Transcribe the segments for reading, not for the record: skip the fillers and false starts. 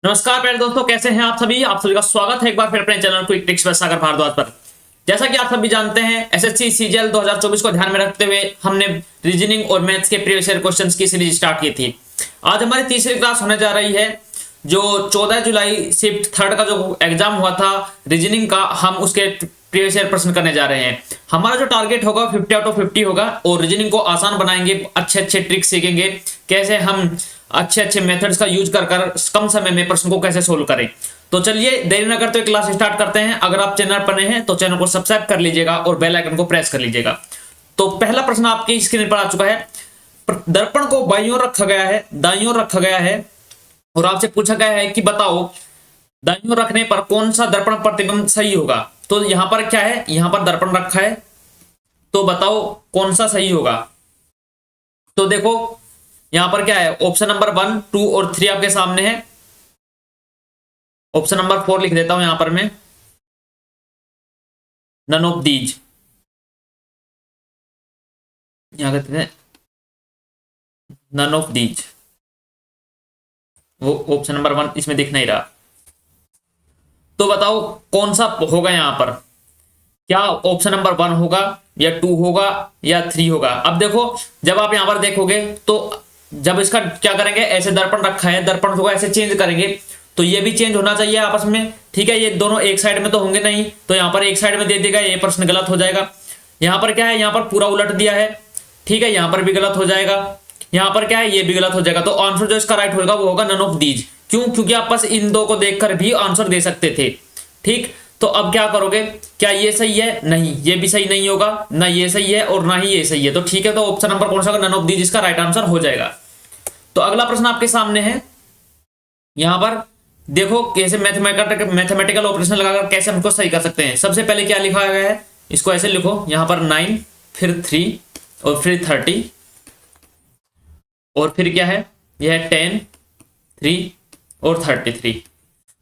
नमस्कार प्यारे दोस्तों, कैसे हैं आप सभी का स्वागत है एक बार फिर अपने चैनल क्विक ट्रिक्स बाय सागर भारद्वाज पर। जैसा कि आप सभी जानते हैं, एसएससी सीजीएल 2024 को ध्यान में रखते हुए हमने रीजनिंग और मैथ्स के प्रीवियस ईयर क्वेश्चंस की सीरीज स्टार्ट की थी। आज हमारी तीसरी क्लास होने जा रही है। जो 14 जुलाई शिफ्ट थर्ड का जो एग्जाम हुआ था रीजनिंग का, हम उसके प्रीवियस ईयर प्रश्न करने जा रहे हैं। हमारा जो टारगेट होगा 50 आउट ऑफ 50 होगा और रीजनिंग को आसान बनाएंगे, अच्छे ट्रिक्स सीखेंगे, कैसे हम अच्छे मेथड्स का यूज कर कम समय में प्रश्न को कैसे सोल्व करें। तो चलिए देरी न करते हुए क्लास स्टार्ट करते हैं। अगर आप चैनल पर नए हैं तो चैनल को सब्सक्राइब कर लीजिएगा और बेल आइकन को प्रेस कर लीजिएगा। तो पहला प्रश्न आपकी स्क्रीन पर आ चुका है। दर्पण को बाईं ओर रखा गया है, दाईं ओर रखा गया है और आपसे पूछा गया है कि बताओ दाईं ओर रखने पर कौन सा दर्पण प्रतिबिंब सही होगा। तो यहां पर क्या है, यहां पर दर्पण रखा है, तो बताओ कौन सा सही होगा। तो देखो यहां पर क्या है, ऑप्शन नंबर 1, 2 और 3 आपके सामने है। ऑप्शन नंबर 4 लिख देता हूं यहां पर मैं, नन ऑफ दीज। यहां कहते हैं नन ऑफ दीज, वो ऑप्शन नंबर 1 इसमें दिख नहीं रहा। तो बताओ कौन सा होगा यहां पर, क्या ऑप्शन नंबर 1 होगा या 2 होगा या 3 होगा। अब देखो जब आप यहां पर देखोगे तो जब इसका क्या करेंगे, ऐसे दर्पण रखा है, दर्पण को ऐसे चेंज करेंगे तो ये भी चेंज होना चाहिए आपस में, ठीक है। ये दोनों एक साइड में तो होंगे नहीं, तो यहां पर एक साइड में दे देगा, ये प्रश्न गलत हो जाएगा। यहां पर क्या है, यहां पर पूरा उलट दिया है, ठीक है, यहां पर भी गलत हो जाएगा। यहां पर क्या है, ये भी गलत हो जाएगा। तो आंसर जो इसका राइट होगा वो होगा नन ऑफ दीज। क्यों? क्योंकि आप बस इन दो को देखकर भी आंसर दे सकते थे, ठीक। तो अब क्या करोगे, क्या ये सही है? नहीं, ये भी सही नहीं होगा, ना ये सही है और ना ही ये सही है। तो ठीक है, तो ऑप्शन नंबर कौन सा होगा, नन ऑफ दीज इसका राइट आंसर हो जाएगा। तो अगला प्रश्न आपके सामने है। यहां पर देखो कैसे मैथमेटिकल ऑपरेशन लगाकर कैसे हमको सही कर सकते हैं। सबसे पहले क्या लिखा गया है, इसको ऐसे लिखो, यहां पर 9 फिर 3 और फिर 30 और फिर क्या है, यह है 10 3 और 33।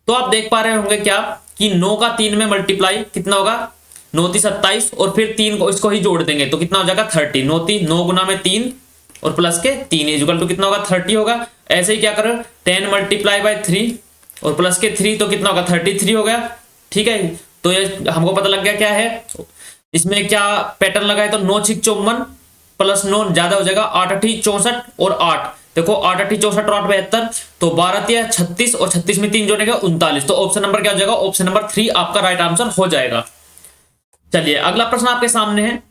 तो आप देख पा रहे होंगे क्या कि 9 का 3 में मल्टीप्लाई कितना होगा, 9 3 27 और फिर 3 को इसको ही जोड़ देंगे तो कितना हो जाएगा 30। 9 गुना में 3 और प्लस के 3 इक्वल टू कितना होगा 30 होगा। ऐसे ही क्या करो, 10 मल्टीप्लाई बाय 3 और प्लस के 3 तो कितना होगा 33 हो गया, ठीक है। तो ये हमको पता लग गया क्या है, इसमें क्या पैटर्न लगा है। तो 9 6 54 प्लस 9 ज्यादा हो जाएगा, 8 8 64 और 8 देखो 8 8 64 और 8 72, तो 12 3 36 और 36 में 3 जोड़ेगा 39। तो ऑप्शन नंबर क्या हो जाएगा, ऑप्शन नंबर 3 आपका राइट आंसर हो जाएगा। चलिए अगला प्रश्न आपके सामने है।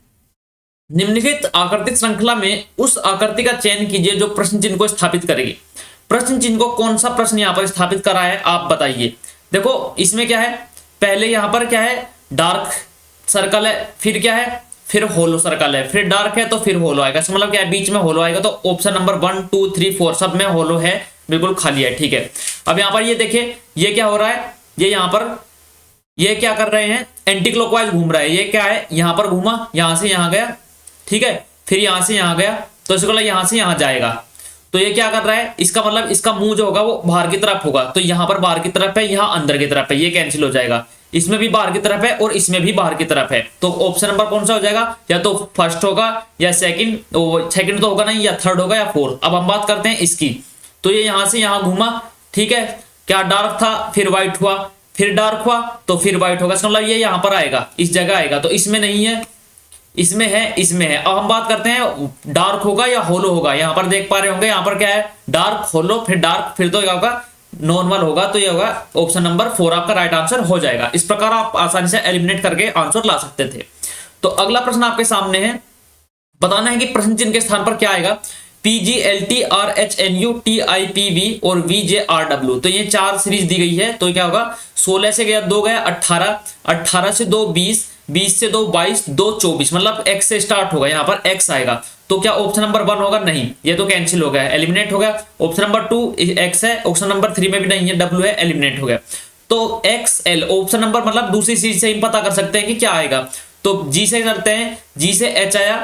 निम्नलिखित आकृति श्रृंखला में उस आकृति का चयन कीजिए जो प्रश्न चिन्ह को स्थापित करेगी। प्रश्न चिन्ह को कौन सा प्रश्न यहां पर स्थापित करा है आप बताइए। देखो इसमें क्या है, पहले यहां पर क्या है, डार्क सर्कल है, फिर क्या है, फिर होलो सर्कल है, फिर डार्क है तो फिर होलो आएगा। इसका मतलब क्या है, बीच में होलो आएगा। तो ऑप्शन नंबर 1 2 3 4 सब में होलो है, बिल्कुल खाली है, ठीक है। अब यहां पर ये देखिए ये क्या हो रहा है, ये यहां पर ये क्या कर रहे हैं, एंटी क्लॉकवाइज घूम रहा है। ये क्या है, यहां पर घूमा, यहां से यहां गया, ठीक है, फिर यहां से यहां गया, तो इसको यहां से यहां जाएगा। तो ये क्या कर रहा है, इसका मतलब इसका मुंह जो होगा वो बाहर की तरफ होगा। तो यहां पर बाहर की तरफ है, यहां अंदर की तरफ है, ये कैंसिल हो जाएगा। इसमें भी बाहर की तरफ है और इसमें भी बाहर की तरफ है। तो ऑप्शन नंबर कौन सा हो जाएगा, या तो फर्स्ट होगा या सेकंड तो होगा नहीं, या थर्ड होगा या फोर्थ। अब हम बात करते हैं इसकी। तो ये यहां से यहां घूमा, ठीक है, क्या डार्क था फिर व्हाइट हुआ, फिर डार्क हुआ तो फिर व्हाइट होगा। इसका मतलब ये यहां पर आएगा, इस जगह आएगा। तो इसमें नहीं है, इसमें है, इसमें है। अब हम बात करते हैं डार्क होगा या होलो होगा। यहां पर देख पा रहे होंगे, यहां पर क्या है, डार्क होलो फिर डार्क, फिर तो क्या होगा नॉर्मल होगा। तो ये होगा ऑप्शन नंबर 4 आपका राइट आंसर हो जाएगा। इस प्रकार आप आसानी से एलिमिनेट करके आंसर ला सकते थे। तो अगला प्रश्न आपके सामने है, बताना है कि प्रश्न चिन्ह के स्थान पर क्या आएगा। PGLT RHNU TIPV और VJRW, तो ये 4 सीरीज दी गई है। तो क्या होगा, 16 से गया 2 गया 18, 18 से 2 20, 20 से 2 22, 2 24, मतलब x से स्टार्ट होगा, यहाँ पर x आएगा। तो क्या ऑप्शन नंबर 1 होगा, नहीं, ये तो कैंसिल हो गया, एलिमिनेट हो गया। ऑप्शन नंबर 2 x है, ऑप्शन नंबर 3 में भी नहीं है, w है, एलिमिनेट हो गया। तो XL ऑप्शन नंबर, मतलब दूसरी सीरीज से हम पता कर सकते हैं कि क्या आएगा। तो G से करते हैं, G से H आया,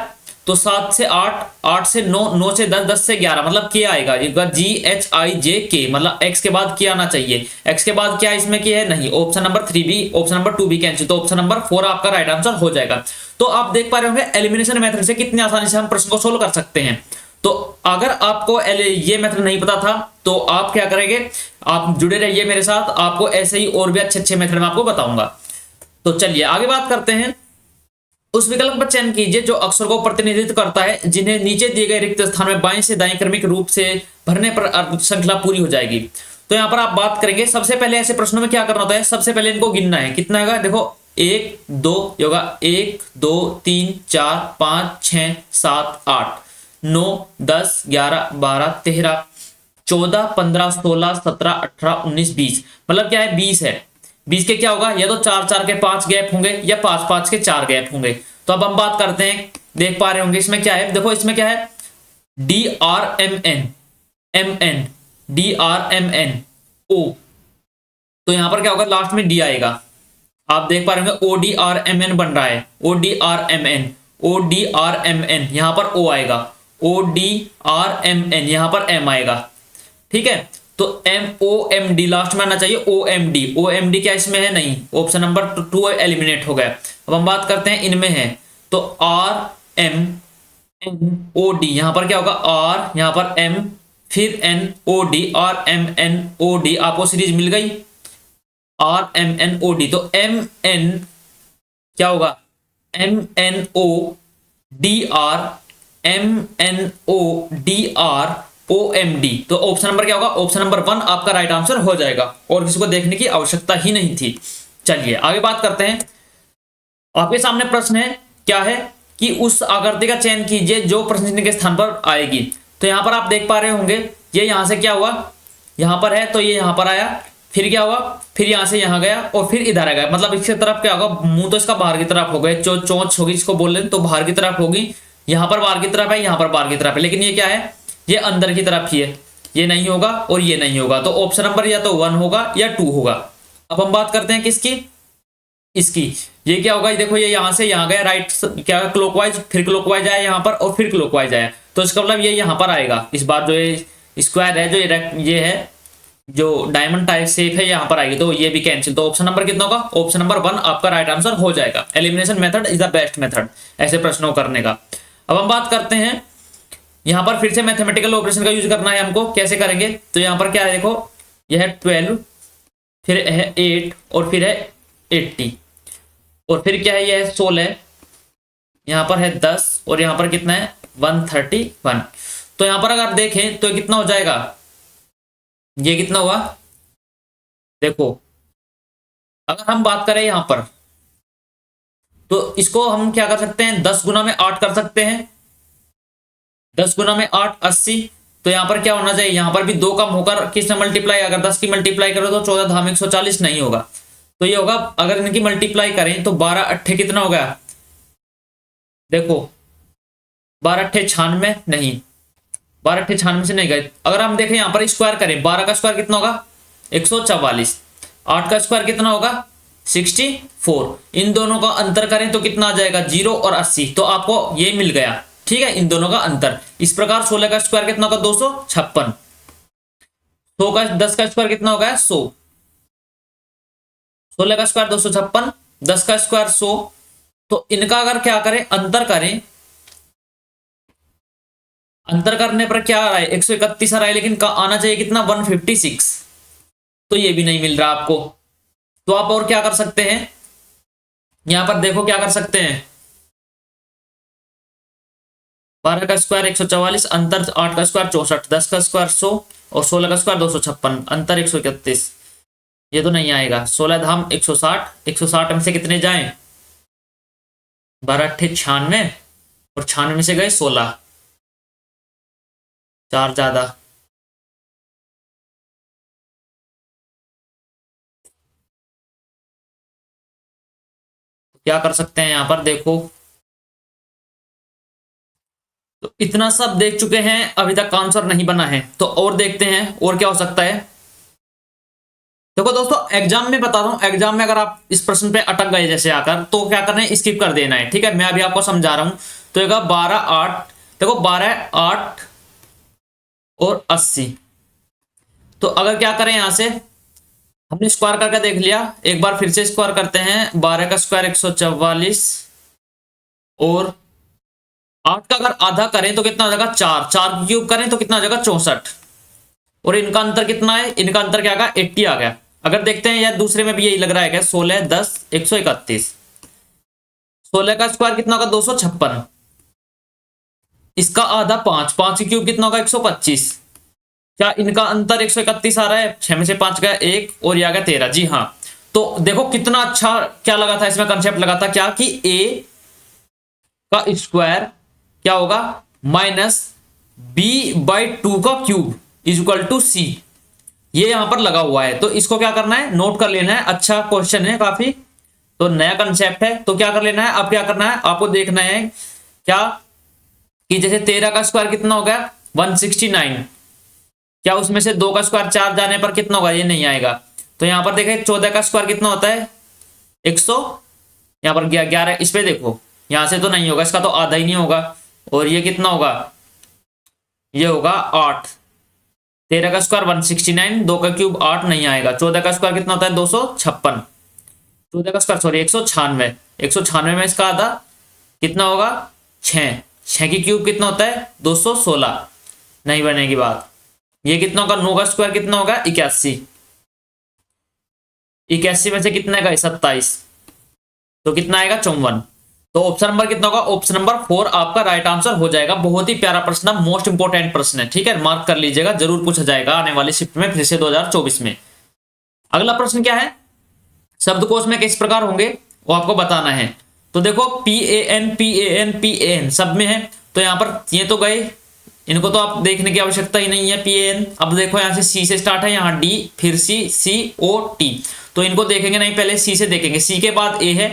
तो 7 से 8, 8 से 9, 9 से 10, 10 से 11, मतलब K आएगा। GHIJK, मतलब X के बाद K आना चाहिए। X के बाद क्या इसमें K है, नहीं। ऑप्शन नंबर 3 भी, ऑप्शन नंबर 2 भी कैंसिल। तो ऑप्शन नंबर 4 आपका राइट आंसर हो जाएगा। तो आप देख पा रहे होंगे एलिमिनेशन मेथड से कितनी आसानी से हम प्रश्न को सोल्व कर सकते हैं। तो अगर आपको ये मेथड नहीं पता था तो आप क्या करेंगे, आप जुड़े रहिए मेरे साथ, आपको ऐसे ही और भी अच्छे अच्छे मेथड मैं आपको बताऊंगा। तो चलिए आगे बात करते हैं। उस विकल्प पर चयन कीजिए जो अक्षर को प्रतिनिधित्व करता है जिन्हें नीचे दिए गए रिक्त स्थान में बाएं से दाएं क्रमिक रूप से भरने पर अर्थ श्रृंखला पूरी हो जाएगी। तो यहां पर आप बात करेंगे, सबसे पहले ऐसे प्रश्नों में क्या करना होता है, सबसे पहले इनको गिनना है। कितना होगा, देखो 1 2 होगा, 1 2 3 4 5 6 7 8 9 10 11 12 13 14 15 16 17 18 19 20, मतलब क्या है 20 है। 20 के क्या होगा, या तो 4 4 के 5 गैप होंगे या 5 5 के 4 गैप होंगे। तो अब हम बात करते हैं, देख पा रहे होंगे इसमें क्या है, देखो इसमें क्या है, DRMN DRMN O, तो यहां पर क्या होगा, लास्ट में डी आएगा। आप देख पा रहे होंगे ODRMN बन रहा है, ODRMN यहां पर O आएगा, ODRMN यहां पर M आएगा। ठीक है, तो MOMD लास्ट में आना चाहिए, OMD क्या इसमें है, नहीं, ऑप्शन नंबर 2 एलिमिनेट हो गया। अब हम बात करते हैं इनमें है, तो RMNOD यहां पर क्या होगा, R यहां पर M फिर NOD, RMNOD आपको सीरीज मिल गई, RMNOD। तो MN क्या होगा, MNODR तो ऑप्शन नंबर क्या होगा, ऑप्शन नंबर 1 आपका राइट आंसर हो जाएगा, और किसी को देखने की आवश्यकता ही नहीं थी। चलिए आगे बात करते हैं। आपके सामने प्रश्न है, क्या है कि उस आकृति का चयन कीजिए जो प्रश्न चिन्ह के स्थान पर आएगी। तो यहां पर आप देख पा रहे होंगे, ये यहां से क्या हुआ, यहां पर है तो ये यहां पर आया, फिर क्या हुआ, फिर यहां से यहां गया और फिर इधर आ गया, मतलब इसकी तरफ क्या होगा, मुंह तो इसका बाहर की तरफ हो गया, जो चोंच होगी इसको बोल लें तो बाहर की तरफ होगी, यहां पर बाहर की तरफ है, यहां पर बाहर की तरफ है, लेकिन ये क्या है, ये अंदर की तरफ ही है, ये नहीं होगा और ये नहीं होगा। तो ऑप्शन नंबर या तो 1 होगा या 2 होगा। अब हम बात करते हैं किसकी, इसकी, ये क्या होगा, देखो ये यहां से यहां गया, राइट क्या क्लॉकवाइज, फिर क्लॉकवाइज आया यहां पर और फिर क्लॉकवाइज आया, तो इसका मतलब ये यहां पर आएगा। इस बार जो ये स्क्वायर है, जो ये है जो डायमंड टाइप शेप है, यहां पर आएगी, तो ये भी कैंसिल। तो ऑप्शन नंबर कितना होगा, ऑप्शन नंबर 1 आपका राइट आंसर हो जाएगा। Elimination method is the best method ऐसे प्रश्नों करने का। अब हम बात करते हैं, यहां पर फिर से मैथमेटिकल ऑपरेशन का यूज करना है हमको, कैसे करेंगे, तो यहां पर क्या है, देखो यह है 12, फिर है 8 और फिर है 80 और फिर क्या है, यह है 16, यहां पर है 10 और यहां पर कितना है 131। तो यहां पर अगर देखें तो कितना हो जाएगा, ये कितना हुआ, देखो अगर हम बात करें यहां पर, तो इसको हम क्या कर सकते हैं, 10 गुना में 8 कर सकते हैं, 10 गुना में 8 80। तो यहां पर क्या होना चाहिए, यहां पर भी 2 कम होकर किसने मल्टीप्लाई, अगर 10 की मल्टीप्लाई करो तो 14 धाम 140 नहीं होगा, तो ये होगा, अगर इनकी मल्टीप्लाई करें तो 12 अट्ठे कितना हो गया, देखो 12 अट्ठे 96, नहीं 12 अट्ठे 96 से नहीं गए। अगर हम देखें यहां पर स्क्वायर करें, 12 का स्क्वायर कितना होगा 144, 8 का स्क्वायर कितना होगा 64, इन दोनों का अंतर करें तो कितना आ जाएगा 0 और 80, तो आपको ये मिल गया। ठीक है, इन दोनों का अंतर। इस प्रकार 16 का स्क्वायर कितना होगा 256, 100 का 10 का स्क्वायर कितना होगा 100, 16 का स्क्वायर 256, 10 का स्क्वायर 100। तो इनका अगर क्या करें, अंतर करें, अंतर करने पर क्या आ रहा है 131 आ रहा है, लेकिन आना चाहिए कितना 156, तो ये भी नहीं मिल रहा आपको। तो आप और क्या कर सकते हैं, यहां पर देखो क्या कर सकते हैं, 12 का स्क्वायर 144, अंतर 8 का स्क्वायर 64, 10 का स्क्वायर 100 और 16 का स्क्वायर 256, अंतर 131, ये तो नहीं आएगा। 16 धाम 160, 160 में से कितने जाएं, 12 अट्ठे 96 और 96 में से गए 16, 4 ज्यादा, क्या कर सकते हैं यहां पर, देखो तो इतना सब देख चुके हैं, अभी तक आंसर नहीं बना है, तो और देखते हैं और क्या हो सकता है। देखो दोस्तों, एग्जाम में बता रहा हूं, एग्जाम में अगर आप इस प्रश्न पे अटक गए जैसे आकर, तो क्या करना है, स्किप कर देना है। ठीक है, मैं अभी आपको समझा रहा हूं। तो ये 12 8, देखो 12 8 और 80। तो अगर क्या करें, यहां से हमने स्क्वायर करके देख लिया, एक बार फिर से स्क्वायर करते हैं, 12 का स्क्वायर 144 और 8 का अगर आधा करें तो कितना हो जाएगा 4, 4 की क्यूब करें तो कितना हो जाएगा 64, और इनका अंतर कितना है, इनका अंतर क्या आएगा 80 आ गया। अगर देखते हैं यार दूसरे में भी यही लग रहा है क्या, 16 10 131, 16 का स्क्वायर कितना होगा 256, इसका आधा 5, 5 की क्यूब कितना होगा 125, क्या इनका अंतर 131 आ रहा है, 6 में से 5 गया 1 और ये आ गया 13। जी हाँ, तो देखो कितना अच्छा क्या लगा था इसमें, कंसेप्ट लगा था क्या कि a का स्क्वायर क्या होगा माइनस b/2 का cube is equal to c, ये यहां पर लगा हुआ है। तो इसको क्या करना है, नोट कर लेना है, अच्छा क्वेश्चन है काफी, तो नया कंसेप्ट है। तो क्या कर लेना है, अब क्या करना है आपको देखना है क्या कि जैसे 13 का स्क्वायर कितना हो गया 169, क्या उसमें से 2 का स्क्वायर 4 जाने पर कितना होगा, ये नहीं आएगा। तो यहां पर देखें 14 का स्क्वायर कितना होता है 100, यहां पर 11, इस पे देखो यहां से तो नहीं होगा, इसका तो आधा ही नहीं होगा, और ये कितना होगा, ये होगा 8, 13 का स्क्वायर 169, 2 का क्यूब 8 नहीं आएगा। 14 का स्क्वायर कितना होता है 256, 14 का स्क्वायर सॉरी 196, 196 में इसका आधा कितना होगा 6, 6 की क्यूब कितना होता है 216, नहीं बनेगी बात। ये कितना होगा 9 का स्क्वायर कितना होगा 81, 81 में से कितना आएगा 27, तो कितना आएगा 54। तो ऑप्शन नंबर कितना होगा, ऑप्शन नंबर 4 आपका राइट आंसर हो जाएगा। बहुत ही प्यारा प्रश्न है, मोस्ट इंपोर्टेंट प्रश्न है, ठीक है, मार्क कर लीजिएगा, जरूर पूछा जाएगा आने वाली शिफ्ट में फिर से 2024 में। अगला प्रश्न क्या है, शब्दकोश में किस प्रकार होंगे वो आपको बताना है। तो देखो PAN PAN PAN सब में है, तो यहाँ पर ये तो गए, इनको तो आप देखने की आवश्यकता ही नहीं है PAN। अब देखो यहाँ से C से स्टार्ट है, यहाँ D फिर COT, तो इनको देखेंगे नहीं, पहले C से देखेंगे, C के बाद A है,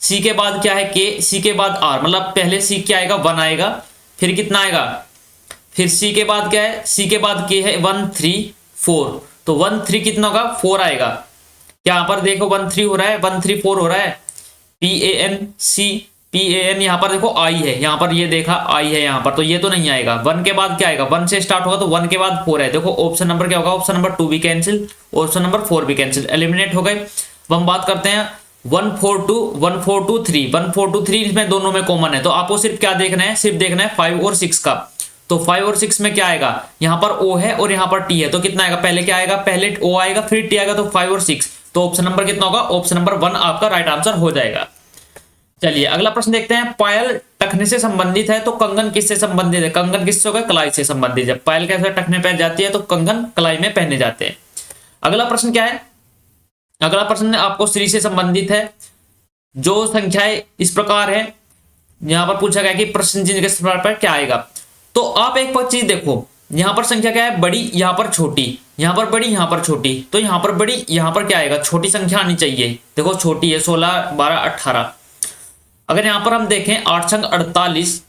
C के बाद क्या है K, C के बाद R, मतलब पहले C क्या आएगा 1 आएगा, फिर कितना आएगा, फिर C के बाद क्या है, C के बाद K है 1 3 4, तो 1 3 कितना होगा 4 आएगा। यहाँ पर देखो 1 3 हो रहा है, 1 3 4 हो रहा है, PAN C PAN, यहाँ पर देखो I है, यहाँ पर ये देखा I है यहाँ पर, तो ये तो नहीं आएगा। 1 के बाद क्या आएगा, 1 से स्टार्ट होगा तो 1 के बाद 4 है, देखो ऑप्शन नंबर क्या होगा, ऑप्शन नंबर 2 भी कैंसिल, ऑप्शन नंबर 4 भी कैंसिल, एलिमिनेट हो गए। अब हम बात करते हैं 1 4 2 1 4 2 3, 1 4 2 3 इसमें दोनों में कॉमन है, तो आपको सिर्फ क्या देखना है, सिर्फ देखना है 5 और 6 का। तो 5 और 6 में क्या आएगा, यहाँ पर O है और यहाँ पर T है, तो कितना आएगा, पहले क्या आएगा, पहले O आएगा फिर T आएगा, तो 5 और 6, तो ऑप्शन नंबर कितना होगा, ऑप्शन नंबर 1 आपका राइट आंसर हो जाएगा। चलिए अगला प्रश्न देखते हैं, पायल टखने से संबंधित है तो कंगन किससे संबंधित है, कंगन किससे होगा, कलाई से संबंधित है। पायल कैसे टखने पहन जाती है तो कंगन कलाई में पहने जाते हैं। अगला प्रश्न क्या है, अगला प्रश्न आपको श्री से संबंधित है, जो संख्याएं इस प्रकार है, यहां पर पूछा गया कि प्रश्न चिन्ह के स्थान पर क्या आएगा। तो आप एक चीज देखो, यहां पर संख्या क्या है बड़ी, यहां पर छोटी, यहां पर बड़ी, यहां पर छोटी, तो यहां पर बड़ी, यहां पर क्या आएगा छोटी संख्या आनी चाहिए, देखो छोटी है 16 12 18। अगर यहां पर हम देखें 8 संग 48,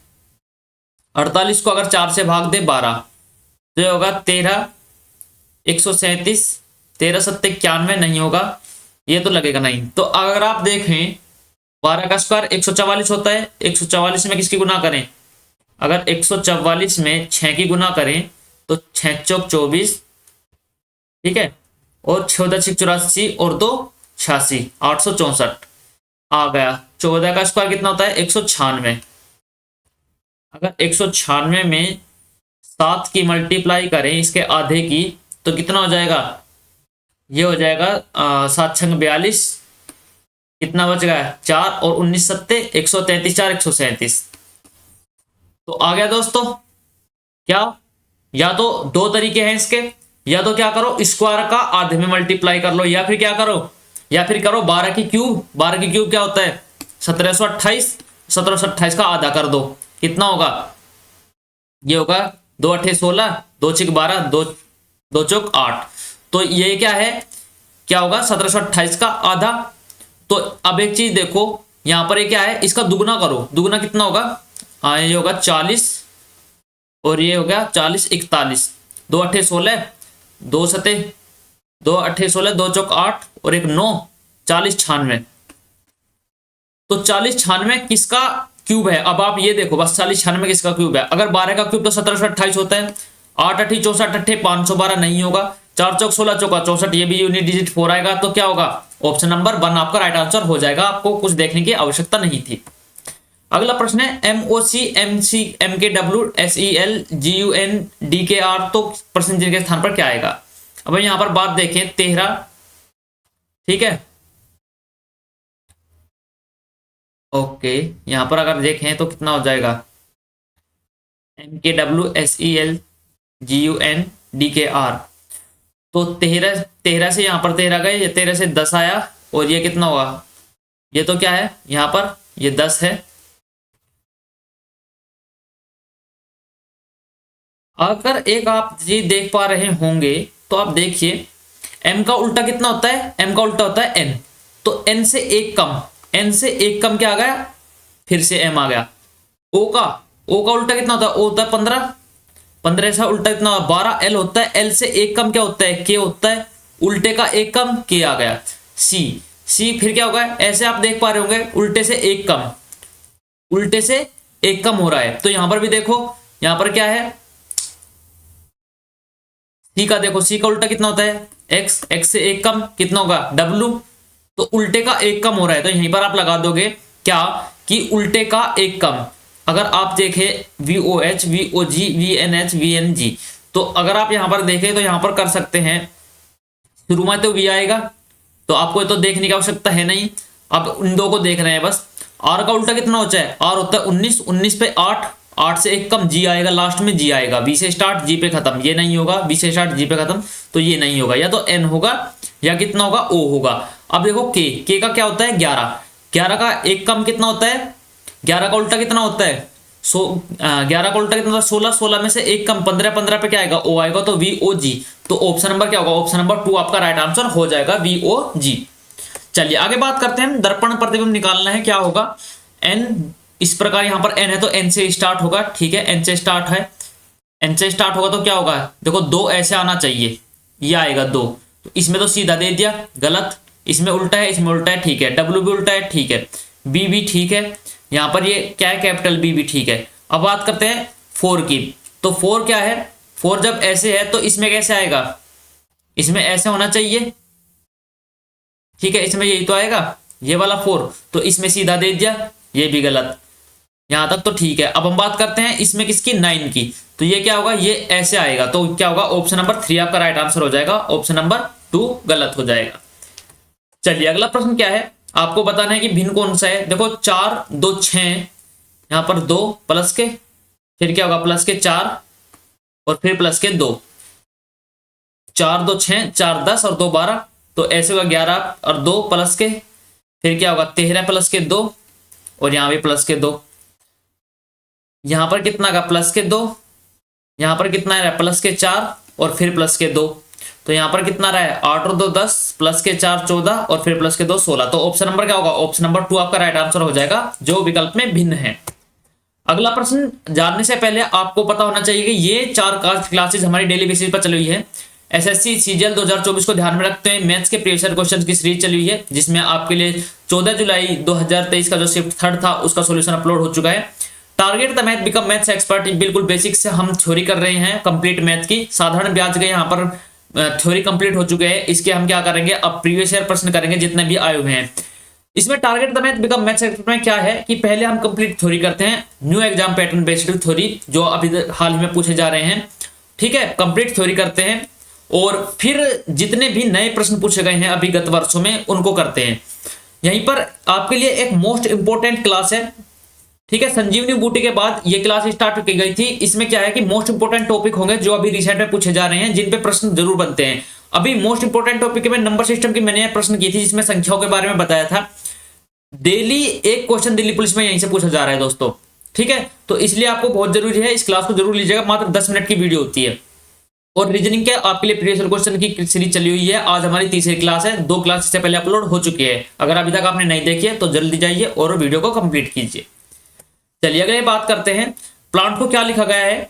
48 को अगर 4 से भाग दे 12, तो ये होगा 13 137, 13 7 91 नहीं होगा, ये तो लगेगा नहीं। तो अगर आप देखें 12 का स्क्वायर 144 होता है, 144 में किसकी गुना करें, अगर 144 में 6 की गुना करें तो 6 चौक 24, ठीक है, और 14 6 84 और 2 86, 864 आ गया। 14 का स्क्वायर कितना होता है 196, अगर 196 में 7 की मल्टीप्लाई करें इसके आधे की तो कितना हो जाएगा, ये हो जाएगा 7 छंग 42, कितना बच गया 4 और 19 सत्ते 133 4 137। तो आ गया दोस्तों, क्या या तो 2 तरीके हैं इसके, या तो क्या करो स्क्वायर का आधे में मल्टीप्लाई कर लो, या फिर क्या करो, या फिर करो 12 की क्यूब, 12 की क्यूब क्या होता है 1728, 1728 का आधा कर दो, कितना होगा, ये होगा 2 8 16, 2 6 12, 2 चौक 8, तो ये क्या है, क्या होगा 1728 का आधा। तो अब एक चीज देखो यहां पर ये क्या है, इसका दुगुना करो, दुगुना कितना होगा, ये होगा 40 और ये हो गया 40 41, 2 8 16, 2 सते 2 8 16, 2 चौक 8 और एक 9, 40 96। तो 40 96 किसका क्यूब है, अब आप ये देखो बस 40 96 किसका क्यूब है, अगर 12 का क्यूब तो 1728 होता है, 8 8 64 8 512 नहीं होगा, 4 चौक 16 चौका 64, ये भी यूनिट डिजिट 4 आएगा, तो क्या होगा ऑप्शन नंबर 1 आपका राइट आंसर हो जाएगा, आपको कुछ देखने की आवश्यकता नहीं थी। अगला प्रश्न है MOC MC MKW SEL GUN DKR, तो प्रश्न चिन्ह के स्थान पर क्या आएगा। अब यहां पर बात देखें 13, ठीक है, ओके, यहां पर अगर देखें तो कितना हो जाएगा, MKW SEL GUN DKR, तो 13 से यहां पर 13 गए, ये 13 से 10 आया, और ये कितना होगा, ये तो क्या है यहां पर, ये 10 है। अगर एक आप जी देख पा रहे होंगे तो आप देखिए m का उल्टा कितना होता है, m का उल्टा होता है n, तो n से एक कम, n से एक कम क्या आ गया, फिर से m आ गया। o का उल्टा कितना होता है, o होता है 15, 15 से उल्टा कितना 12, l होता है, l से एक कम क्या होता है, k होता है, उल्टे का एक कम k आ गया। c फिर क्या होगा, ऐसे आप देख पा रहे होंगे उल्टे से एक कम, उल्टे से एक कम हो रहा है, तो यहां पर भी देखो, यहां पर क्या है, सी का देखो, सी का उल्टा कितना होता है x, x से एक कम कितना होगा w, तो उल्टे का एक कम हो रहा है, तो यहीं पर आप लगा दोगे क्या कि उल्टे का एक कम। अगर आप देखें VOH VOG VNH VNG, तो अगर आप यहां पर देखें तो यहां पर कर सकते हैं, शुरू में तो v आएगा, तो आपको तो देखने की आवश्यकता है नहीं, अब इन दो को देख रहे हैं बस। r का उल्टा कितना होता है, r होता है 19, 19 पे 8, 8 से एक कम g आएगा, लास्ट में g आएगा, v से स्टार्ट g पे खत्म, ये नहीं होगा, v से स्टार्ट g पे खत्म, तो ये नहीं होगा, या तो n होगा या कितना होगा o होगा। अब देखो k का क्या होता है 11, 11 का एक कम कितना होता है, 11 का उल्टा कितना होता है 11 का उल्टा कितना होता है 16, 16 में से एक कम 15, 15 पे क्या आएगा o आएगा, तो VOG, तो ऑप्शन नंबर क्या होगा, ऑप्शन नंबर 2 आपका राइट आंसर हो जाएगा, VOG। चलिए आगे बात करते हैं, दर्पण प्रतिबिंब निकालना है, क्या होगा, n इस प्रकार, यहां पर n है तो n से स्टार्ट होगा, ठीक है, n से स्टार्ट है, n से स्टार्ट होगा तो क्या होगा, देखो 2 ऐसे आना चाहिए, ये आएगा 2, तो इसमें तो सीधा दे दिया, गलत, इसमें उल्टा है, इसमें उल्टा है, ठीक है, w भी उल्टा है, ठीक है, b भी ठीक है, यहां पर ये क्या है कैपिटल B भी ठीक है। अब बात करते हैं 4 की, तो 4 क्या है, 4 जब ऐसे है तो इसमें कैसे आएगा, इसमें ऐसे होना चाहिए, ठीक है, इसमें यही तो आएगा, ये वाला 4, तो इसमें सीधा दे दिया, ये भी गलत, यहां तक तो ठीक है। अब हम बात करते हैं इसमें किसकी, 9 की, तो ये क्या होगा, ये ऐसे आएगा, तो क्या होगा, ऑप्शन नंबर 3 आपका राइट आंसर हो जाएगा, ऑप्शन नंबर 2 गलत हो जाएगा। चलिए अगला प्रश्न क्या है, आपको बताना है कि भिन्न कौन सा है। देखो 4 2 6, यहां पर 2 प्लस के, फिर क्या होगा प्लस के 4 और फिर प्लस के 2, 4 2 6, 4 10 और 2 12, तो ऐसे होगा 11 और 2 प्लस के, फिर क्या होगा 13 प्लस के 2, और यहां भी प्लस के 2, यहां पर कितना का प्लस के 2, यहां पर कितना है प्लस के 4 और फिर प्लस के 2, तो यहां पर कितना रहा है 8 और 2 10, प्लस के 4 14 और फिर प्लस के 2 16, तो ऑप्शन नंबर क्या होगा, ऑप्शन नंबर 2 आपका राइट आंसर हो जाएगा, जो विकल्प में भिन्न है। अगला प्रश्न जानने से पहले आपको पता होना चाहिए कि ये 4 क्लासेस हमारी डेली बेसिस पर चली हुई है। एसएससी सीजीएल 2024 को ध्यान में रखते हुए मैथ्स के प्रीवियस ईयर क्वेश्चन की सीरीज चली हुई है, जिसमें आपके लिए 14 जुलाई 2023 का जो शिफ्ट 3 था उसका सॉल्यूशन अपलोड हो चुका है। Target the math become maths expert, बिल्कुल बेसिक से हम थ्योरी कर रहे हैं कंप्लीट मैथ की, साधारण ब्याज के यहाँ पर थ्योरी कंप्लीट हो चुके हैं, इसके हम क्या करेंगे अब प्रीवियस ईयर प्रश्न करेंगे जितने भी आए हुए हैं। इसमें target the math become maths expert में क्या है कि पहले हम कंप्लीट थ्योरी करते हैं, new exam pattern based theory जो अभी हाल ही में पूछे जा रहे हैं, ठीक है, कंप्लीट थ्योरी करते हैं, और फिर जितने भी नए प्रश्न पूछे गए हैं अभी गत वर्षों में उनको करते हैं। यहीं पर आपके लिए एक मोस्ट इंपोर्टेंट क्लास है, ठीक है, संजीवनी बूटी के बाद ये क्लास स्टार्ट की गई थी। इसमें क्या है कि मोस्ट इंपोर्टेंट टॉपिक होंगे जो अभी रिसेंट में पूछे जा रहे हैं, जिन पे प्रश्न जरूर बनते हैं। अभी मोस्ट इंपोर्टेंट टॉपिक में नंबर सिस्टम की मैंने प्रश्न की थी, जिसमें संख्याओं के बारे में बताया था। डेली एक क्वेश्चन दिल्ली पुलिस में यहीं से पूछा जा रहा है दोस्तों, ठीक है, तो इसलिए आपको बहुत जरूरी है इस क्लास को जरूर लीजिएगा। मात्र 10 मिनट की वीडियो होती है, और रीजनिंग के आपके लिए प्रीवियस क्वेश्चन की सीरीज चली हुई है। आज हमारी तीसरी क्लास है, 2 क्लास इससे पहले अपलोड हो चुकी है। अगर अभी तक आपने नहीं देखी है तो जल्दी जाइए और वीडियो को कंप्लीट कीजिए। चलिए अगले बात करते हैं, प्लांट को क्या लिखा गया है।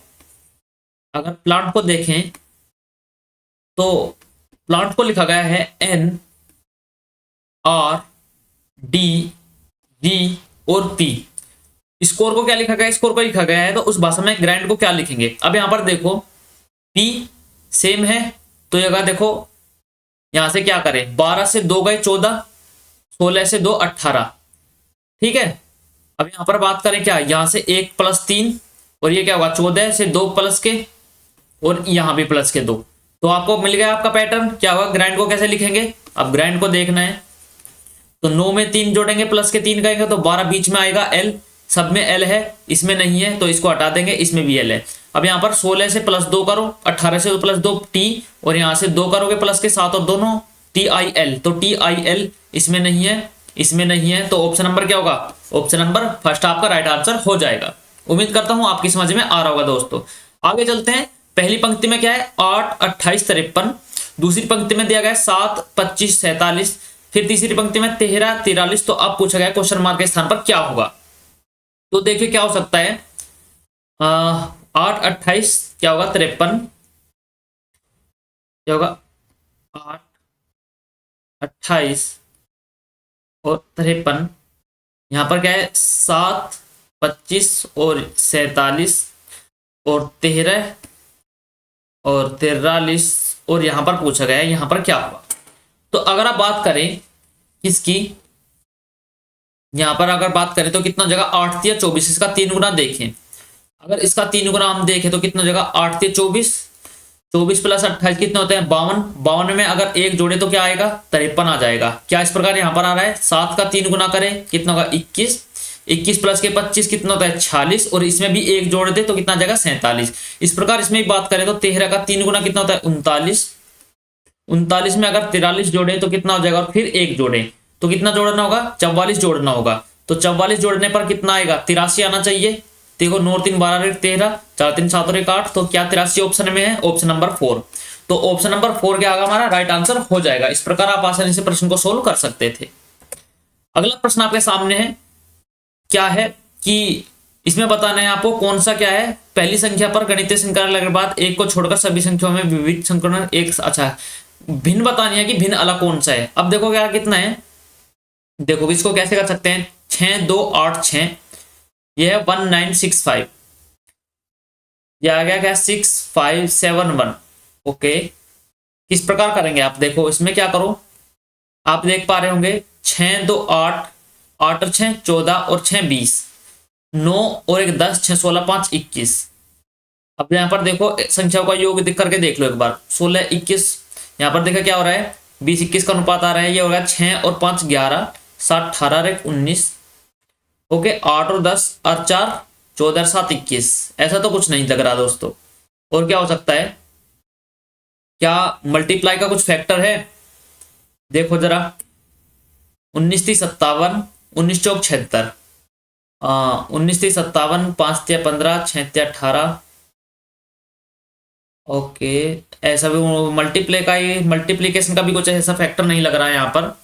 अगर प्लांट को देखें तो प्लांट को लिखा गया है N R D V और P। स्कोर को क्या लिखा गया है, स्कोर को लिखा गया है, तो उस भाषा में ग्राइंड को क्या लिखेंगे। अब यहां पर देखो P सेम है, तो ये देखो यहां से क्या करें, 12 से 2 गए 14, 16 से 2 18, ठीक है, अब यहाँ पर बात करें क्या, यहाँ से 1 + 3 और ये क्या होगा 14 से 2 प्लस के और यहाँ भी प्लस के 2। तो आपको मिल गया आपका पैटर्न। क्या होगा, ग्राइंड को कैसे लिखेंगे, अब ग्राइंड को देखना है तो 9 में 3 जोड़ेंगे प्लस के 3 करेंगे तो 12 बीच में आएगा एल, सब में एल है, इसमें नहीं है तो इसको हटा देंगे, इसमें भी एल है। अब यहाँ पर 16 से +2 करो, 18 से +2 टी, और यहाँ से 2 करोगे प्लस के 7 और दोनों टी आई एल, तो टी आई एल इसमें नहीं है, इसमें नहीं है, तो ऑप्शन नंबर क्या होगा, ऑप्शन नंबर फर्स्ट आपका राइट आंसर हो जाएगा। उम्मीद करता हूं आपकी समझ में आ रहा होगा दोस्तों। आगे चलते हैं। पहली पंक्ति में क्या है 8, 28, 53, दूसरी पंक्ति में दिया गया 7, 25, 47, फिर तीसरी पंक्ति में 13, 43। तो अब पूछा गया क्वेश्चन मार्क के स्थान पर क्या होगा। तो देखिए क्या हो सकता है, 8, 28 क्या होगा 53, क्या होगा 8, 28 और 53। यहाँ पर क्या है 7, 25 और 47 और 13 और 43, और यहाँ पर पूछा गया है यहाँ पर क्या होगा। तो अगर आप बात करें किसकी, यहाँ पर अगर बात करें तो कितना जगह 8 या 24, इसका 3 गुना देखें। अगर इसका 3 गुना हम देखें तो कितना जगह 8 या 24, 24 + 28 कितने होते हैं 52, 52 में अगर 1 जोड़े तो क्या आएगा 53 आ जाएगा। क्या इस प्रकार यहाँ पर आ रहा है 7 का 3 गुना करें कितना होगा 21, 21 प्लस के 25 कितना होता है 46, और इसमें भी 1 जोड़ दे तो कितना आ जाएगा 47। इस प्रकार इसमें भी बात करें तो 13 का 3 गुना कितना होता है 39, 39 में अगर 43 जोड़े तो कितना हो जाएगा, और फिर 1 जोड़े तो कितना जोड़ना होगा 44 जोड़ना होगा। तो 44 जोड़ने पर कितना आएगा 83 आना चाहिए। देखो 9 3 12 13, 4 3 7 और 1 8, तो क्या 83 ऑप्शन में है, ऑप्शन नंबर 4। तो ऑप्शन नंबर 4 क्या होगा हमारा राइट आंसर हो जाएगा। इस प्रकार आप आसानी से प्रश्न को सोल्व कर सकते थे। अगला प्रश्न आपके सामने है, क्या है कि इसमें बताना है आपको कौन सा क्या है, पहली संख्या पर गणितीय संकलन लगने के बाद एक को छोड़कर सभी संख्याओं में विविध संकलन एक अच्छा भिन्न बतानी है कि भिन्न अलग कौन सा है। अब देखो क्या कितना है, देखो इसको कैसे कर सकते हैं 6 2 8 6, यह है 1965, यह आ गया क्या 6571। ओके, किस प्रकार करेंगे आप देखो, इसमें क्या करो आप देख पा रहे होंगे 6 2 8, 8 और 6 14 और 6 20, 9 और 1 10, 6 16 5 21। अब यहाँ पर देखो संख्याओं का योग करके देख लो एक बार, 16 21, यहाँ पर देखा क्या हो रहा है 20 21 का अनुपात आ रहा है, ये हो गया 6 और 5 11, 7 18 और 1 19, ओके 8 और 10 और 4 14 और 7 21। ऐसा तो कुछ नहीं लग रहा दोस्तों। और क्या हो सकता है, क्या मल्टीप्लाई का कुछ फैक्टर है, देखो जरा 19 3 57, 19 चौक 76, 19 3 57, 5 3 15, 6 3 18। ओके, ऐसा भी मल्टीप्लीकेशन का भी कुछ ऐसा फैक्टर नहीं लग रहा है यहाँ पर।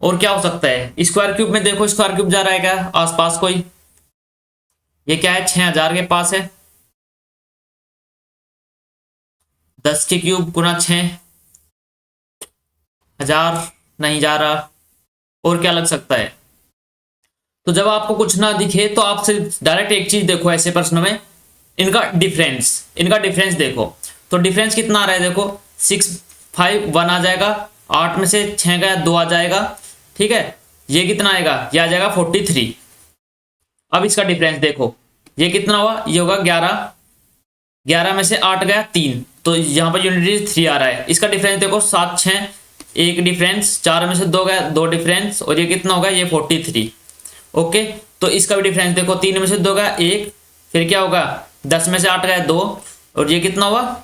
और क्या हो सकता है, स्क्वायर क्यूब में देखो स्क्वायर क्यूब जा रहा है क्या आसपास कोई, ये क्या है 6000 के पास है, 10 के क्यूब गुना 6000 नहीं जा रहा। और क्या लग सकता है, तो जब आपको कुछ ना दिखे तो आपसे डायरेक्ट एक चीज देखो ऐसे प्रश्नों में, इनका डिफरेंस देखो, तो डिफरेंस कितना आ रहा है देखो 6 5 1 आ जाएगा, 8 में से 6 गया 2 आ जाएगा, ठीक है, ये कितना आएगा ये आ जाएगा 43। अब इसका डिफरेंस देखो ये कितना हुआ, ये होगा 11, 11 में से 8 गया 3, तो यहाँ पर यूनिटी 3 आ रहा है। इसका डिफरेंस देखो 7 6 1 डिफरेंस, 4 में से 2 गया 2 डिफरेंस, और ये कितना होगा ये 43। ओके, तो इसका भी डिफरेंस देखो 3 में से 2 गया 1, फिर क्या होगा 10 में से 8 गया 2, और ये कितना हुआ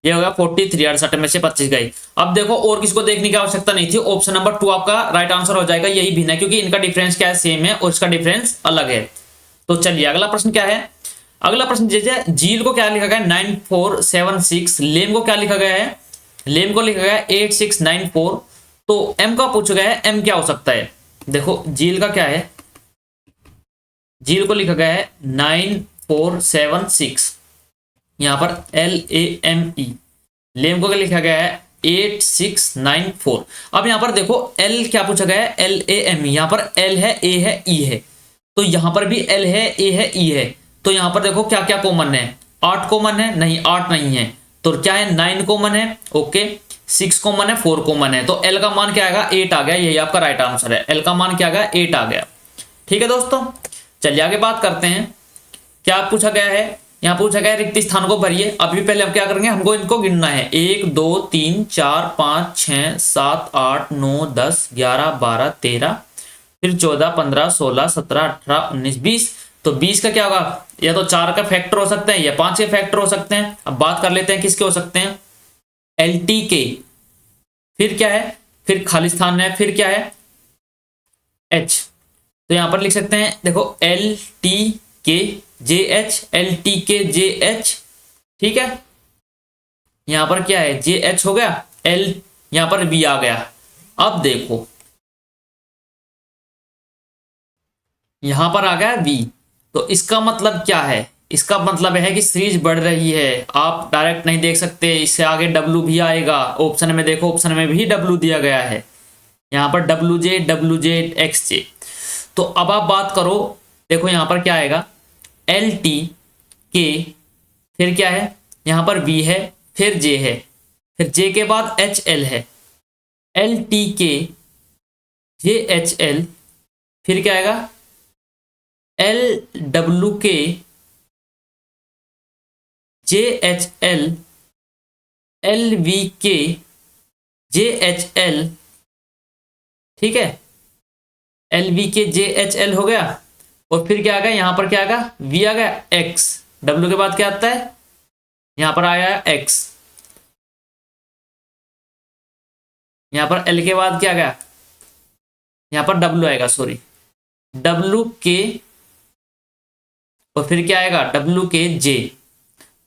ये होगा 43, 68 में से 25 गई। अब देखो और किसको देखने की आवश्यकता नहीं थी, ऑप्शन नंबर 2 आपका राइट आंसर हो जाएगा, यही भिन्न है क्योंकि इनका डिफरेंस क्या है सेम है और इसका डिफरेंस अलग है। तो चलिए अगला प्रश्न क्या है, अगला प्रश्न जैसे जील को क्या लिखा गया है 9476, लेम को क्या लिखा गया है, लेम को लिखा गया है 8694। तो एम का पूछा गया है, एम क्या हो सकता है, देखो जील का क्या है, जील को लिखा गया है 9476, यहाँ पर LAME, लेम को क्या लिखा गया है 8694। अब यहाँ पर देखो L क्या पूछा गया है LAME, यहाँ पर L है A है E है, तो यहाँ पर भी L है A है E है, तो यहाँ पर देखो क्या क्या कॉमन है, 8 कॉमन है नहीं 8 नहीं है, तो क्या है 9 कॉमन है, ओके 6 कॉमन है 4 कॉमन है, तो L का मान क्या आएगा 8 आ गया, यही आपका राइट आंसर है, L का मान क्या आ गया 8 आ गया, ठीक है दोस्तों, चलिए आगे बात करते हैं। क्या पूछा गया है, यहाँ पूछा गया है रिक्त स्थान को भरिए। अभी पहले हम क्या करेंगे, हमको इनको गिनना है। 1 2 3 4 5 6 7 8 9 10 11 12 13 फिर 14 15 16 17 18 19 20। तो 20 का क्या होगा, या तो 4 का फैक्टर हो सकते हैं या 5 के फैक्टर हो सकते हैं। अब बात कर लेते हैं किसके हो सकते हैं, LT के, फिर क्या है, फिर खाली स्थान है, फिर क्या है H। तो यहां पर लिख सकते हैं देखो LT के JH, LT के JH, ठीक है। यहां पर क्या है JH हो गया, L यहां पर V आ गया। अब देखो यहां पर आ गया V, तो इसका मतलब क्या है, इसका मतलब है कि सीरीज बढ़ रही है। आप डायरेक्ट नहीं देख सकते, इससे आगे W भी आएगा। ऑप्शन में देखो, ऑप्शन में भी W दिया गया है, यहाँ पर WJ WJ XJ। तो अब आप बात करो, देखो यहाँ पर क्या आएगा LT के, फिर क्या है यहाँ पर V है, फिर J है, फिर J के बाद HL है, LT के JHL, फिर क्या आएगा LW के JHL, LV के JHL, ठीक है। LV के JHL हो गया, और फिर क्या आ गया यहाँ पर क्या आ गया V आ गया, X, W के बाद क्या आता है यहाँ पर आया X, यहाँ पर L के बाद क्या आ गया यहाँ पर W आएगा, सॉरी W के, और फिर क्या आएगा W के J।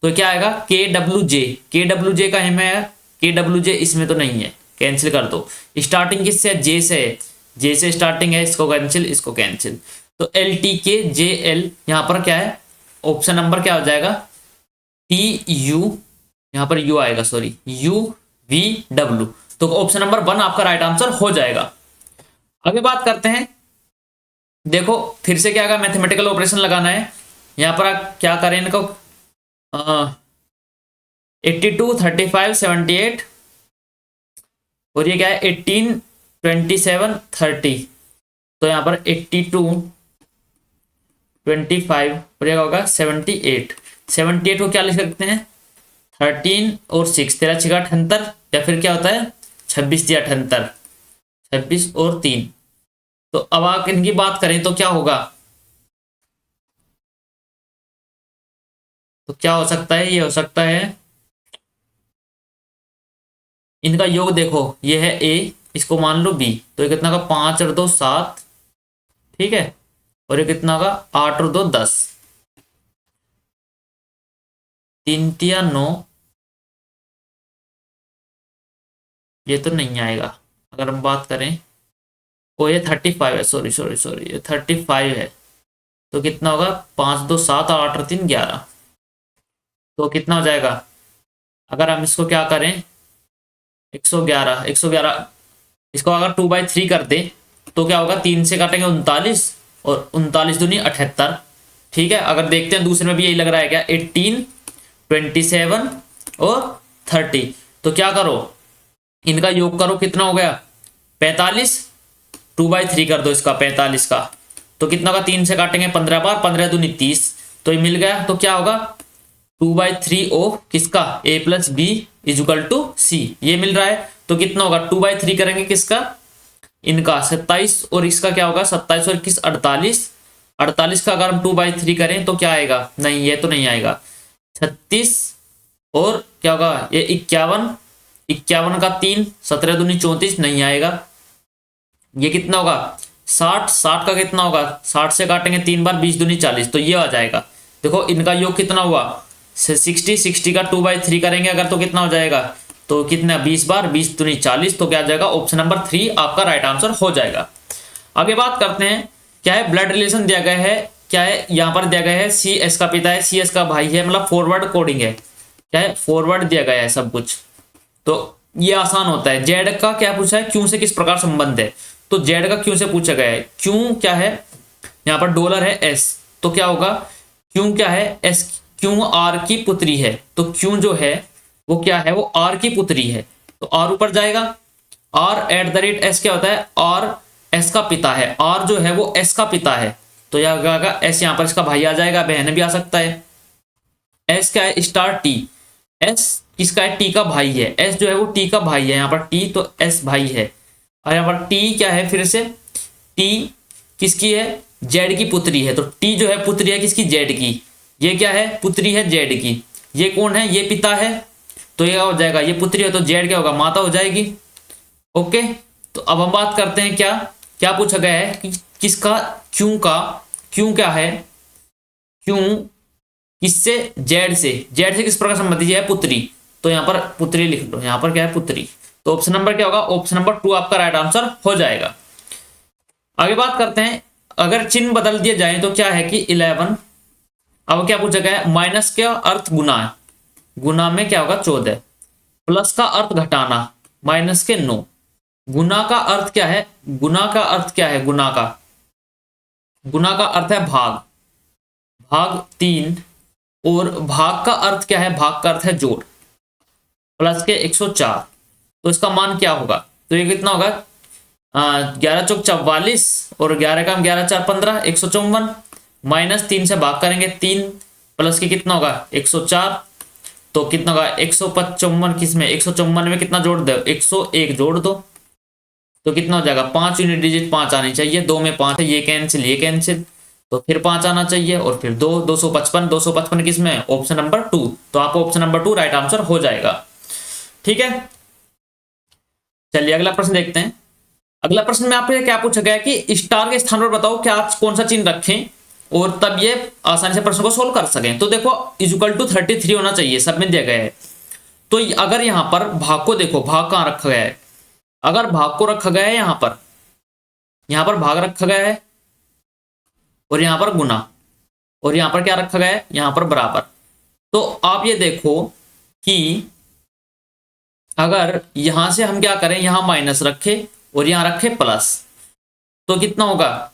तो क्या आएगा KWJ, KWJ का है मैं, KWJ इसमें तो नहीं है, कैंसिल कर दो। स्टार्टिंग किससे है, J से है, J से स्टार्टिंग है, इसको कैंसिल, इसको कैंसिल। तो LT के JL, यहाँ पर क्या है ऑप्शन नंबर क्या हो जाएगा TU, यहाँ पर U आएगा, सॉरी UVW। तो ऑप्शन नंबर 1 आपका राइट आंसर हो जाएगा। आगे बात करते हैं, देखो फिर से क्या आएगा, मैथमेटिकल ऑपरेशन लगाना है। यहाँ पर आप क्या करें इनको 82 35 78, और ये क्या है 18 27 30। तो यहाँ पर 82 25 और ये होगा 78। 78 को क्या लिख सकते हैं 13 और 6, 13 6 78, या फिर क्या होता है 26 या 78, 26 और 3। तो अब आप इनकी बात करें तो क्या होगा, तो क्या हो सकता है, ये हो सकता है इनका योग देखो, ये है A, इसको मान लो B, तो ये कितना का 5 और 2 7, ठीक है, और ये कितना का 8 और 2 10, 3 3 9, ये तो नहीं आएगा। अगर हम बात करें, ओ ये 35 है, सॉरी सॉरी सॉरी, ये 35 है। तो कितना होगा 5 2 7 8 और 3 11, तो कितना हो जाएगा, अगर हम इसको क्या करें 111 111, इसको अगर 2/3 कर दे तो क्या होगा, 3 से काटेंगे 39, और 39 दूनी 78, ठीक है। अगर देखते हैं दूसरे में भी यही लग रहा है क्या 18 27 और 30। तो क्या करो इनका योग करो, कितना हो गया 45, 2/3 कर दो इसका 45 का, तो कितना होगा 3 से काटेंगे 15 बार, 15 दूनी 30, तो ये मिल गया। तो क्या होगा 2/3 ऑफ किसका A + B = C, ये मिल रहा है। तो कितना होगा 2/3 करेंगे किसका, इनका 27, और इसका क्या होगा 27 और 21 48, 48 का अगर हम 2/3 करें तो क्या आएगा, नहीं ये तो नहीं आएगा, 36, और क्या होगा ये 51, 51 का 3, 17 दूनी 34, नहीं आएगा। ये कितना होगा 60, 60 का कितना होगा 60 से काटेंगे 3 बार, 20 दूनी 40, तो ये आ जाएगा। देखो इनका योग कितना हुआ 60, 60 का 2/3 करेंगे अगर तो कितना हो जाएगा, तो कितना 20 बार, 20 दूनी 40, तो क्या आ जाएगा ऑप्शन नंबर 3 आपका राइट आंसर हो जाएगा। आगे बात करते हैं, क्या है ब्लड रिलेशन दिया गया है, क्या है यहाँ पर दिया गया है CS का पिता है, CS का भाई है, मतलब फॉरवर्ड कोडिंग है, क्या है फॉरवर्ड दिया गया है सब कुछ, तो ये आसान होता है। जेड का क्या पूछा है, क्यों से किस प्रकार संबंध है, तो जेड का क्यों से पूछा गया है। क्यों क्या है, यहाँ पर डॉलर है S, तो क्या होगा क्यों क्या है S, क्यों R की पुत्री है, तो क्यों जो है वो क्या है, वो R की पुत्री है, तो R ऊपर जाएगा। R @ S क्या होता है, R एस का पिता है, आर जो है वो एस का पिता है, तो यह आएगा एस, यहाँ पर इसका भाई आ जाएगा, बहन भी आ सकता है। एस क्या है स्टार टी, एस किसका है टी का भाई है, एस जो है वो टी का भाई है, यहाँ पर टी तो एस भाई है, और यहाँ पर टी क्या है फिर से, टी किसकी है जेड की पुत्री है, तो टी जो है पुत्री है किसकी जेड की, ये क्या है पुत्री है जेड की, ये कौन है ये पिता है, तो ये हो जाएगा ये पुत्री है तो जेड क्या होगा माता हो जाएगी। ओके, तो अब हम बात करते हैं क्या क्या पूछा गया है कि किसका क्यों का, क्यों क्या है, क्यों किससे जेड से किस प्रकार संबंधित है पुत्री, तो यहाँ पर पुत्री लिख लो, यहाँ पर क्या है पुत्री, तो ऑप्शन नंबर क्या होगा ऑप्शन नंबर 2 आपका राइट आंसर हो जाएगा। आगे बात करते हैं अगर चिन्ह बदल दिए जाए तो क्या है कि 11, अब क्या पूछा गया है माइनस का अर्थ गुना है, गुना में क्या होगा 14, प्लस का अर्थ घटाना माइनस के 9, गुना का अर्थ क्या है, गुना का अर्थ क्या है, गुना का अर्थ है भाग, भाग 3, और भाग का अर्थ क्या है, भाग का अर्थ है जोड़, प्लस के 104, तो इसका मान क्या होगा, तो ये कितना होगा 11 चौक 44 और 11 का 11 4 15 154, माइनस 3 से भाग करेंगे 3, प्लस के कितना होगा 104, तो कितना होगा 155, किसमें 154 में कितना जोड़ दो 101 जोड़ दो, तो कितना हो जाएगा 5 यूनिट डिजिट 5 आनी चाहिए, 2 में 5 है, ये कैंसिल, तो फिर 5 आना चाहिए और फिर 2 255 किसमें ऑप्शन नंबर 2, तो आपको ऑप्शन नंबर 2 राइट आंसर हो जाएगा। ठीक है, चलिए अगला प्रश्न देखते हैं। अगला प्रश्न में आपसे क्या पूछा गया कि स्टार के स्थान पर बताओ क्या कौन सा चिन्ह रखें और तब ये आसानी से प्रश्न को सोल्व कर सकें, तो देखो इक्वल टू 33 होना चाहिए, सब में दिया गया है, तो अगर यहाँ पर भाग को देखो, भाग कहाँ रखा गया है, अगर भाग को रखा गया है यहाँ पर भाग रखा गया है और यहाँ पर गुना, और यहाँ पर क्या रखा गया है यहाँ पर बराबर, तो आप ये देखो कि अगर यहां से हम क्या करें, यहां माइनस रखे और यहां रखे प्लस, तो कितना होगा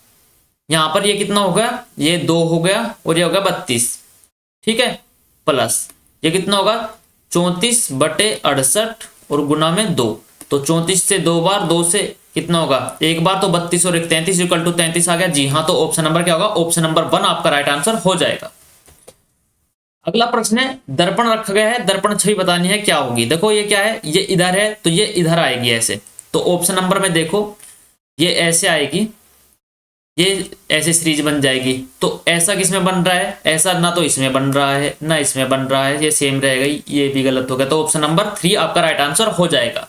यहां पर ये कितना होगा, ये 2 हो गया और ये होगा 32, ठीक है, प्लस ये कितना होगा 34/68 और गुना में 2, तो 34 से 2 बार, 2 से कितना होगा एक बार, तो 32 और 33 इक्वल टू 33 आ गया। जी हाँ, तो ऑप्शन नंबर क्या होगा ऑप्शन नंबर 1 आपका राइट आंसर हो जाएगा। अगला प्रश्न है दर्पण रखा गया है, दर्पण छवि बतानी है क्या होगी, देखो ये क्या है, ये इधर है तो ये इधर आएगी ऐसे, तो ऑप्शन नंबर में देखो ये ऐसे आएगी, ये ऐसे सीरीज बन जाएगी, तो ऐसा किसमें बन रहा है, ऐसा ना तो इसमें बन रहा है ना इसमें बन रहा है, ये सेम रहेगा, ये भी गलत हो गया, तो ऑप्शन नंबर 3 आपका राइट आंसर हो जाएगा।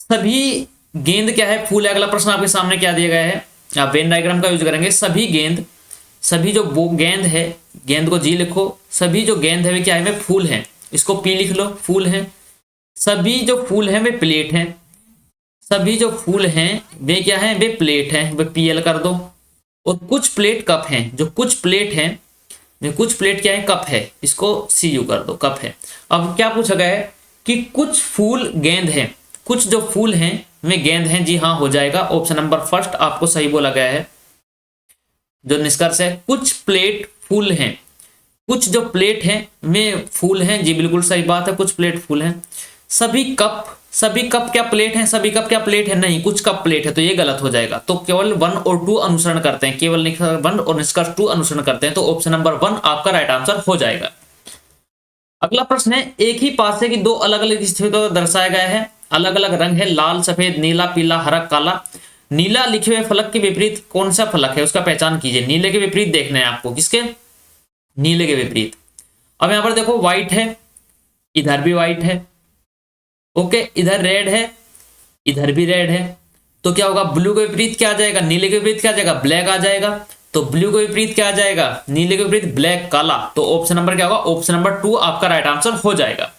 सभी गेंद क्या है फूल है, अगला प्रश्न आपके सामने क्या दिया गया है, आप वेन डायग्राम का यूज करेंगे, सभी जो वो गेंद है, गेंद को जी लिखो, सभी जो गेंद है वे क्या है वे फूल हैं, इसको पी लिख लो फूल हैं, सभी जो फूल हैं वे प्लेट हैं, सभी जो फूल हैं वे क्या हैं वे प्लेट हैं, वे पीएल कर दो, और कुछ प्लेट कप हैं, जो कुछ प्लेट हैं वे कुछ प्लेट क्या है कप है, इसको सीयू कर दो कप है। अब क्या पूछा गया है कि कुछ फूल गेंद हैं, कुछ जो फूल हैं वे गेंद हैं, जी हाँ हो जाएगा, ऑप्शन नंबर 1 आपको सही बोला गया है। जो निष्कर्ष है कुछ प्लेट फूल हैं, कुछ जो प्लेट हैं वे फूल हैं, जी बिल्कुल सही बात है, कुछ प्लेट फूल हैं। सभी कप क्या प्लेट हैं, सभी कप क्या प्लेट है, नहीं कुछ कप प्लेट है, तो ये गलत हो जाएगा, तो केवल 1 और 2 अनुसरण करते हैं, केवल 1 और निष्कर्ष 2 अनुसरण करते हैं, तो ऑप्शन नंबर 1 आपका राइट आंसर हो जाएगा। अगला प्रश्न है एक ही पासे की 2 अलग अलग स्थितियों को दर्शाया गया है, अलग अलग रंग है, लाल सफेद नीला पीला हरा काला, नीला लिखे हुए फलक के विपरीत कौन सा फलक है उसका पहचान कीजिए, नीले के विपरीत देखना है आपको, किसके नीले के विपरीत। अब यहां पर देखो व्हाइट है, इधर भी व्हाइट है, ओके, इधर रेड है, इधर भी रेड है, तो क्या होगा ब्लू के विपरीत क्या आ जाएगा, नीले के विपरीत क्या आ जाएगा ब्लैक आ जाएगा, तो ब्लू के विपरीत क्या आ जाएगा नीले के विपरीत ब्लैक काला, तो ऑप्शन नंबर क्या होगा ऑप्शन नंबर 2 आपका राइट आंसर हो जाएगा।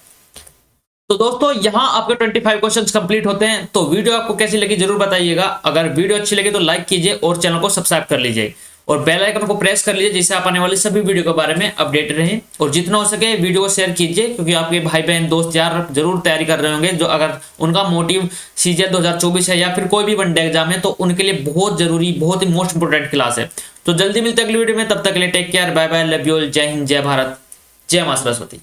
तो दोस्तों यहां आपके 25 क्वेश्चंस कंप्लीट होते हैं, तो वीडियो आपको कैसी लगी जरूर बताइएगा, अगर वीडियो अच्छी लगी तो लाइक कीजिए और चैनल को सब्सक्राइब कर लीजिए और बेल आइकन को प्रेस कर लीजिए, जिससे आप आने वाली सभी वीडियो के बारे में अपडेट रहें, और जितना हो सके वीडियो को शेयर कीजिए, क्योंकि आपके भाई बहन दोस्त यार जरूर तैयारी कर रहे होंगे, जो अगर उनका मोटिव सीजीएल 2024 है या फिर कोई भी वनडे एग्जाम है, तो उनके लिए बहुत जरूरी बहुत ही मोस्ट इंपोर्टेंट क्लास है। तो जल्दी मिलते हैं अगली वीडियो में, तब तक के लिए take care, bye bye, love you all, जय हिंद, जय भारत, जय मां सरस्वती।